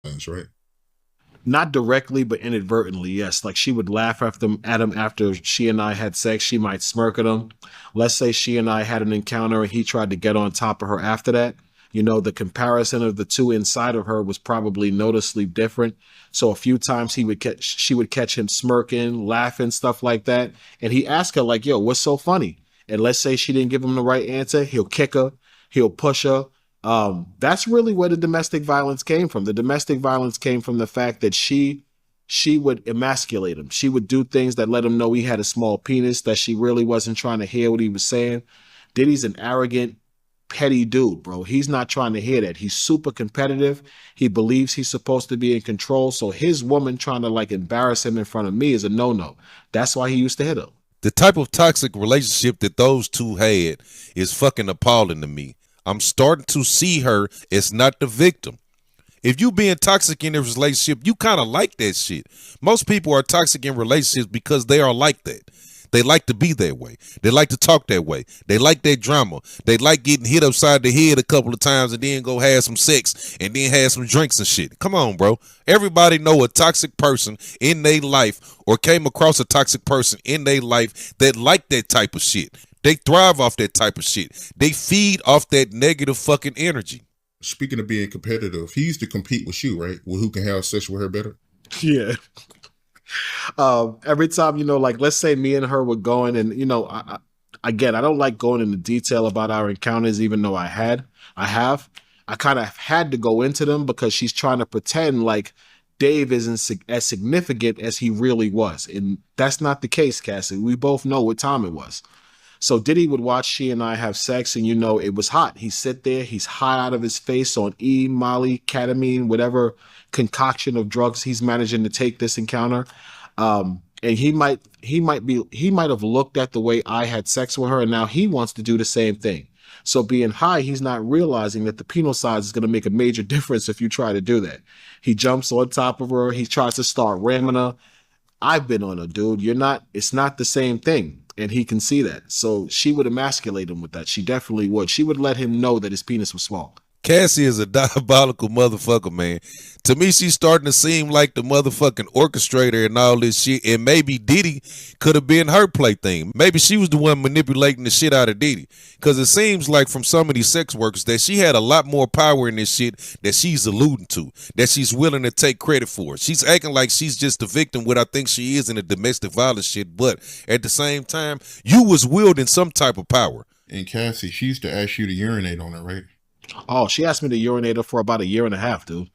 That's right. Not directly, but inadvertently, yes. Like she would laugh at him after she and I had sex. She might smirk at him. Let's say she and I had an encounter and he tried to get on top of her after that. You know, the comparison of the two inside of her was probably noticeably different. So a few times she would catch him smirking, laughing, stuff like that. And he asked her, like, yo, what's so funny? And let's say she didn't give him the right answer, he'll kick her, he'll push her, that's really where the domestic violence came from. The domestic violence came from the fact that she would emasculate him. She would do things that let him know he had a small penis, that she really wasn't trying to hear what he was saying. Diddy's an arrogant, petty dude, bro. He's not trying to hear that. He's super competitive. He believes he's supposed to be in control. So his woman trying to like embarrass him in front of me is a no-no. That's why he used to hit her. The type of toxic relationship that those two had is fucking appalling to me. I'm starting to see her as not the victim. If you being toxic in a relationship, you kind of like that shit. Most people are toxic in relationships because they are like that. They like to be that way. They like to talk that way. They like that drama. They like getting hit upside the head a couple of times and then go have some sex and then have some drinks and shit. Come on, bro. Everybody know a toxic person in their life or came across a toxic person in their life that like that type of shit. They thrive off that type of shit. They feed off that negative fucking energy. Speaking of being competitive, he used to compete with you, right? With who can have sex with her better. Yeah. Every time, you know, like let's say me and her were going, and you know, again, I don't like going into detail about our encounters, even though I have, I kind of had to go into them because she's trying to pretend like Dave isn't as significant as he really was, and that's not the case, Cassie. We both know what time it was. So Diddy would watch she and I have sex, and you know it was hot. He'd sit there, he's high out of his face on E, Molly, ketamine, whatever concoction of drugs he's managing to take this encounter. And he might have looked at the way I had sex with her, and now he wants to do the same thing. So being high, he's not realizing that the penal size is going to make a major difference if you try to do that. He jumps on top of her. He tries to start ramming her. I've been on her, dude. It's not the same thing. And he can see that. So she would emasculate him with that. She definitely would. She would let him know that his penis was small. Cassie is a diabolical motherfucker, man. To me, she's starting to seem like the motherfucking orchestrator and all this shit. And maybe Diddy could have been her plaything. Maybe she was the one manipulating the shit out of Diddy. Because it seems like from some of these sex workers that she had a lot more power in this shit that she's alluding to, that she's willing to take credit for. She's acting like she's just the victim, what I think she is in the domestic violence shit. But at the same time, you was wielding some type of power. And Cassie, she used to ask you to urinate on her, right? Oh, she asked me to urinate her for about a year and a half, dude.